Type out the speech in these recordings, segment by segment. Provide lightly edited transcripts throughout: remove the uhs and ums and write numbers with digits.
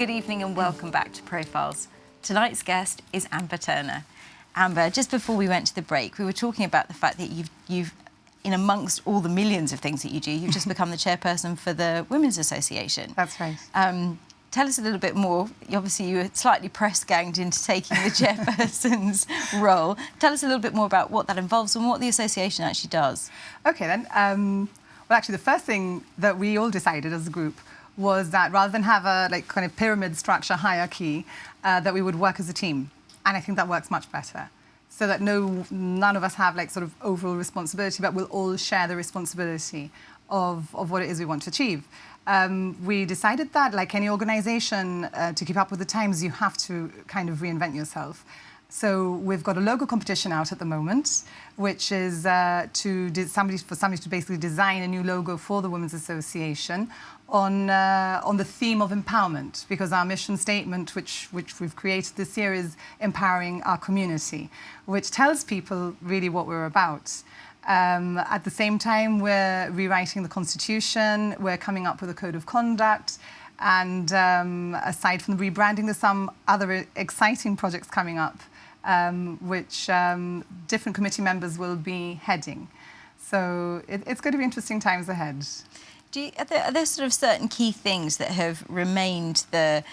Good evening and welcome back to Profiles. Tonight's guest is Amber Turner. Amber, just before we went to the break, we were talking about the fact that you've in amongst all the millions of things that you do, you've just become the chairperson for the Women's Association. That's right. Tell us a little bit more. Obviously, you were slightly press-ganged into taking the chairperson's role. Tell us a little bit more about what that involves and what the association actually does. OK, then. Well, actually, the first thing that we all decided as a group was that rather than have a kind of pyramid structure hierarchy, that we would work as a team. And I think that works much better. So that none of us have sort of overall responsibility, but we'll all share the responsibility of what it is we want to achieve. We decided that, like any organisation, to keep up with the times, you have to kind of reinvent yourself. So we've got a logo competition out at the moment, which is for somebody to basically design a new logo for the Women's Association on the theme of empowerment, because our mission statement, which we've created this year, is empowering our community, which tells people really what we're about. At the same time, we're rewriting the Constitution, we're coming up with a code of conduct, and aside from the rebranding, there's some other exciting projects coming up, which different committee members will be heading. So it's going to be interesting times ahead. Are there sort of certain key things that have remained the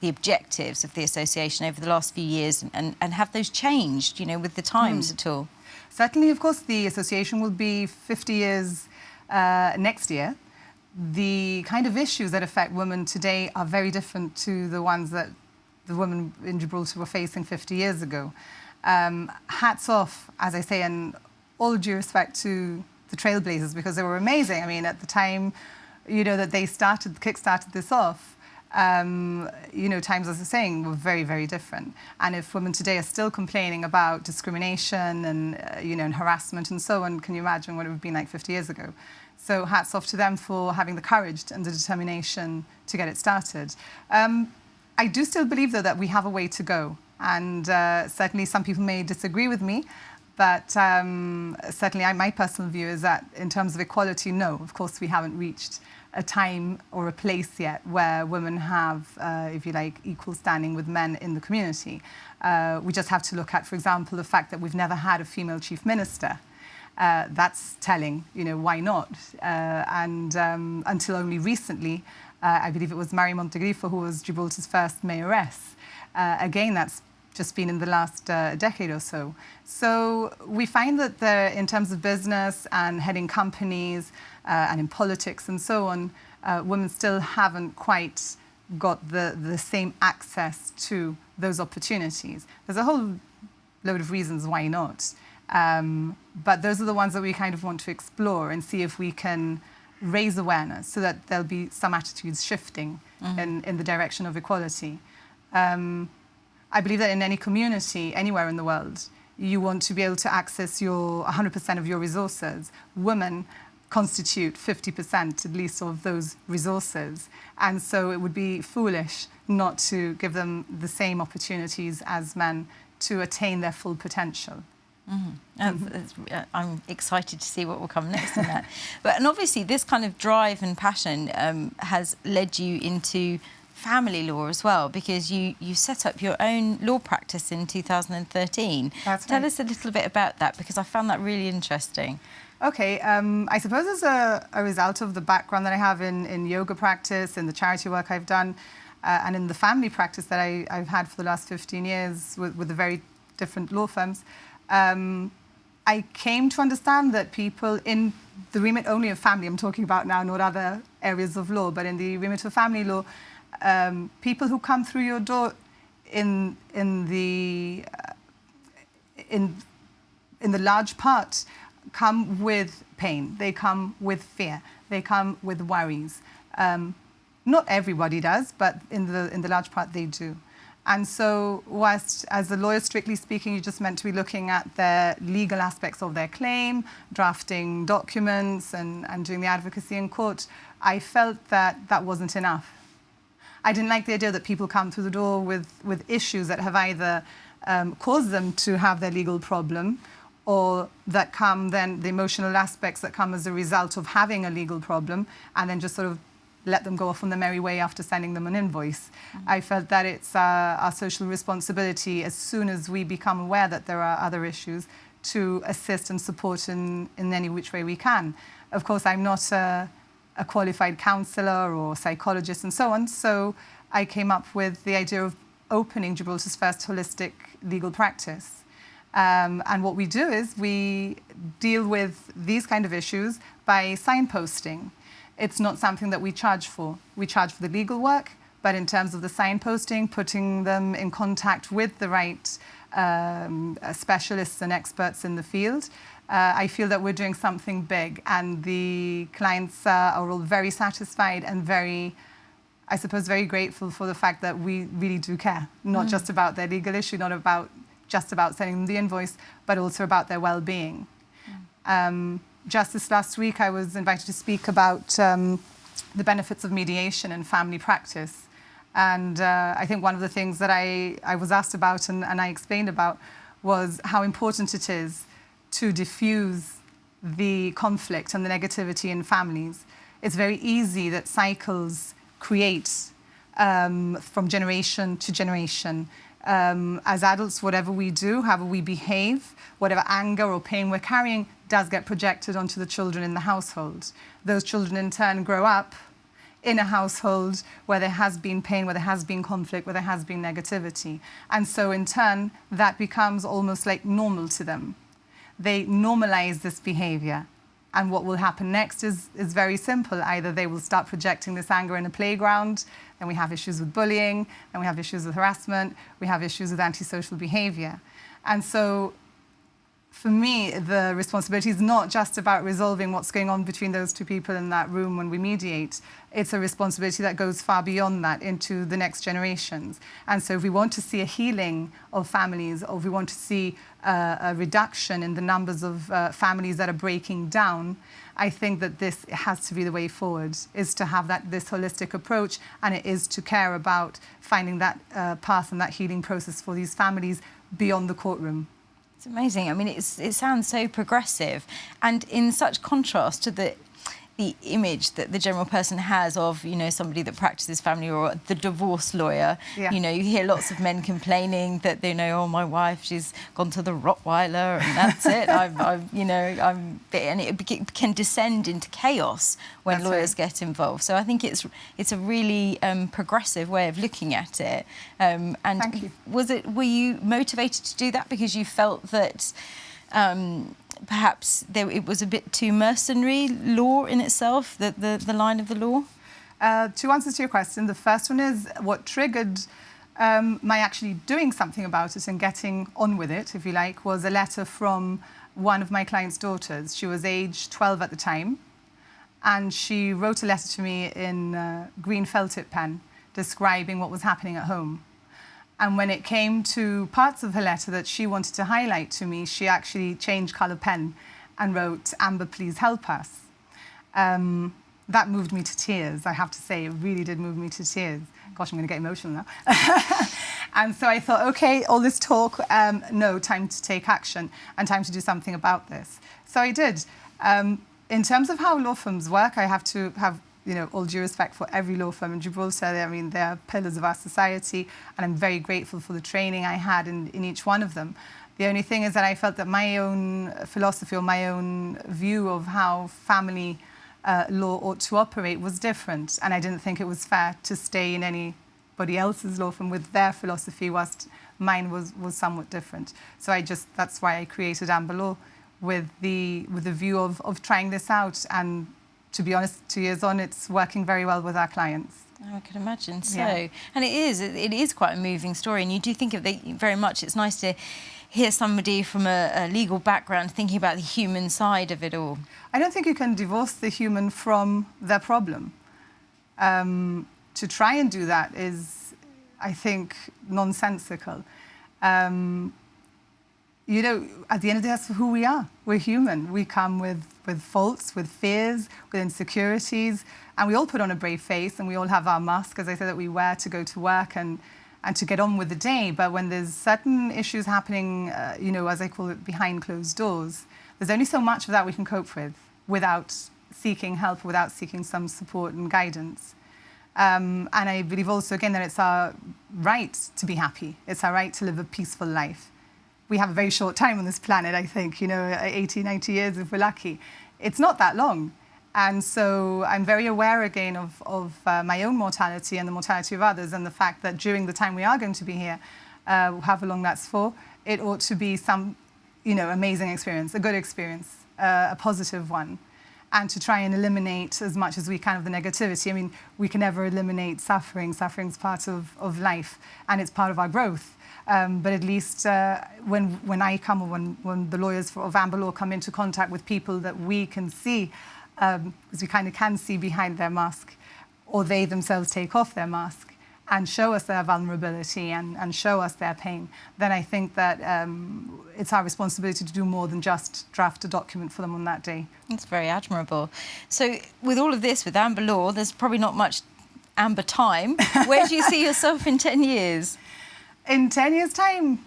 objectives of the association over the last few years, and have those changed, with the times at all? Certainly, of course, the association will be 50 years next year. The kind of issues that affect women today are very different to the ones that the women in Gibraltar were facing 50 years ago. Hats off, as I say, and all due respect to the trailblazers, because they were amazing. I mean, at the time, that they kick-started this off, times, as I was saying, were very, very different. And if women today are still complaining about discrimination and, and harassment and so on, can you imagine what it would have been like 50 years ago? So hats off to them for having the courage and the determination to get it started. I do still believe, though, that we have a way to go. And certainly some people may disagree with me, but certainly my personal view is that in terms of equality, no, of course, we haven't reached a time or a place yet where women have, if you like, equal standing with men in the community. We just have to look at, for example, the fact that we've never had a female chief minister. That's telling, why not? And until only recently, I believe it was Mary Montegrifo who was Gibraltar's first mayoress. Again, that's just been in the last decade or so. So we find that in terms of business and heading companies and in politics and so on, women still haven't quite got the same access to those opportunities. There's a whole load of reasons why not. But those are the ones that we kind of want to explore and see if we can raise awareness so that there'll be some attitudes shifting in the direction of equality. I believe that in any community, anywhere in the world, you want to be able to access 100% of your resources. Women constitute 50% at least of those resources. And so it would be foolish not to give them the same opportunities as men to attain their full potential. I'm excited to see what will come next in that. And obviously this kind of drive and passion has led you into family law as well, because you set up your own law practice in 2013. That's Tell right. us a little bit about that, because I found that really interesting. OK, I suppose as a result of the background that I have in yoga practice, in the charity work I've done, and in the family practice that I've had for the last 15 years with the very different law firms, I came to understand that people in the remit only of family, I'm talking about now, not other areas of law, but in the remit of family law, people who come through your door in the large part come with pain, they come with fear, they come with worries. Not everybody does, but in the large part they do. And so whilst, as a lawyer, strictly speaking, you're just meant to be looking at the legal aspects of their claim, drafting documents and doing the advocacy in court, I felt that wasn't enough. I didn't like the idea that people come through the door with issues that have either caused them to have their legal problem, or that come then, the emotional aspects that come as a result of having a legal problem, and then just sort of let them go off on the merry way after sending them an invoice. I felt that it's our social responsibility, as soon as we become aware that there are other issues, to assist and support in any which way we can. Of course, I'm not a qualified counsellor or psychologist and so on, so I came up with the idea of opening Gibraltar's first holistic legal practice. And what we do is we deal with these kind of issues by signposting. It's not something that we charge for. We charge for the legal work, but in terms of the signposting, putting them in contact with the right specialists and experts in the field, I feel that we're doing something big, and the clients are all very satisfied and very, I suppose, very grateful for the fact that we really do care, not just about their legal issue, not just about sending them the invoice, but also about their well-being. Just this last week, I was invited to speak about the benefits of mediation in family practice. And I think one of the things that I was asked about and I explained about was how important it is to diffuse the conflict and the negativity in families. It's very easy that cycles create from generation to generation. As adults, whatever we do, however we behave, whatever anger or pain we're carrying does get projected onto the children in the household. Those children in turn grow up in a household where there has been pain, where there has been conflict, where there has been negativity. And so in turn, that becomes almost like normal to them. They normalize this behavior. And what will happen next is very simple. Either they will start projecting this anger in a playground, then we have issues with bullying, then we have issues with harassment, we have issues with antisocial behavior. And so for me, the responsibility is not just about resolving what's going on between those two people in that room when we mediate. It's a responsibility that goes far beyond that into the next generations. And so if we want to see a healing of families, or if we want to see a reduction in the numbers of families that are breaking down, I think that this has to be the way forward, is to have this holistic approach, and it is to care about finding that path and that healing process for these families beyond the courtroom. It's amazing. I mean, it sounds so progressive, and in such contrast to the image that the general person has of, you know, somebody that practices family or the divorce lawyer. Yeah. You know, you hear lots of men complaining that they know, oh, my wife, she's gone to the Rottweiler and that's it. And it can descend into chaos when That's lawyers right. get involved. So I think it's a really progressive way of looking at it. And Thank you. were you motivated to do that because you felt that perhaps it was a bit too mercenary law in itself, the line of the law? Two answers to your question. The first one is what triggered my actually doing something about it and getting on with it, if you like, was a letter from one of my client's daughters. She was age 12 at the time, and she wrote a letter to me in green felt-tip pen describing what was happening at home. And when it came to parts of her letter that she wanted to highlight to me, she actually changed colour pen and wrote, "Amber, please help us." That moved me to tears, I have to say. It really did move me to tears. Gosh, I'm going to get emotional now. And so I thought, OK, all this talk, no, time to take action and time to do something about this. So I did. In terms of how law firms work, I have to have all due respect for every law firm in Gibraltar. I mean, they're pillars of our society, and I'm very grateful for the training I had in each one of them. The only thing is that I felt that my own philosophy or my own view of how family law ought to operate was different, and I didn't think it was fair to stay in anybody else's law firm with their philosophy whilst mine was somewhat different. So that's why I created Amber Law, with the view of trying this out. And to be honest, 2 years on, it's working very well with our clients. I can imagine so. Yeah. And it is quite a moving story, and you do think of it very much. It's nice to hear somebody from a legal background thinking about the human side of it all. I don't think you can divorce the human from their problem. To try and do that is, I think, nonsensical. At the end of the day, that's who we are. We're human. We come with faults, with fears, with insecurities, and we all put on a brave face, and we all have our mask, as I said, that we wear to go to work and to get on with the day. But when there's certain issues happening, as I call it, behind closed doors, there's only so much of that we can cope with without seeking help, without seeking some support and guidance. And I believe also, again, that it's our right to be happy. It's our right to live a peaceful life. We have a very short time on this planet, I think, 80, 90 years if we're lucky. It's not that long. And so I'm very aware again of my own mortality and the mortality of others, and the fact that during the time we are going to be here, however long that's for, it ought to be some, amazing experience, a good experience, a positive one. And to try and eliminate as much as we can of the negativity. I mean, we can never eliminate suffering. Suffering's part of life, and it's part of our growth. But at least when I come, or when the lawyers of Amber Law come into contact with people that we can see, because we kind of can see behind their mask, or they themselves take off their mask and show us their vulnerability and show us their pain, then I think that it's our responsibility to do more than just draft a document for them on that day. That's very admirable. So with all of this, with Amber Law, there's probably not much Amber time. Where do you see yourself in 10 years? In 10 years' time,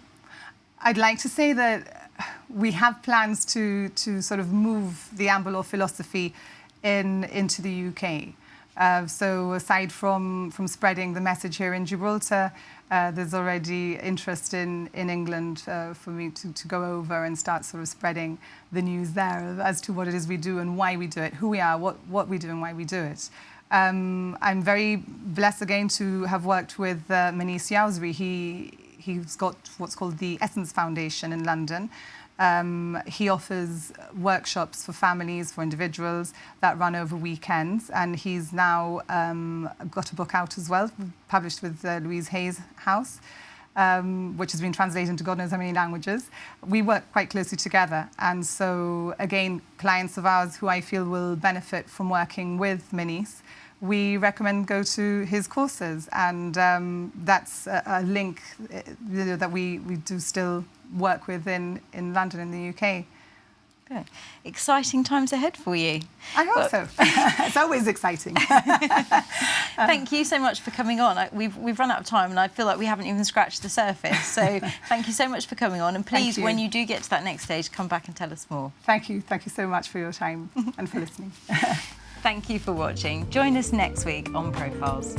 I'd like to say that we have plans to sort of move the Amber Law philosophy into the UK. So aside from spreading the message here in Gibraltar, there's already interest in England for me to go over and start sort of spreading the news there as to what it is we do and why we do it, who we are, what we do and why we do it. I'm very blessed again to have worked with Manis Yousri. He's got what's called the Essence Foundation in London. He offers workshops for families, for individuals that run over weekends, and he's now got a book out as well, published with Louise Hay's House, which has been translated into God knows how many languages. We work quite closely together, and so again, clients of ours who I feel will benefit from working with Manis, we recommend go to his courses, and that's a link that we do still work with in London, in the UK. Good. Exciting times ahead for you. I hope so. It's always exciting. Thank you so much for coming on. We've run out of time, and I feel like we haven't even scratched the surface. So thank you so much for coming on, and please, when you do get to that next stage, come back and tell us more. Thank you. Thank you so much for your time and for listening. Thank you for watching. Join us next week on Profiles.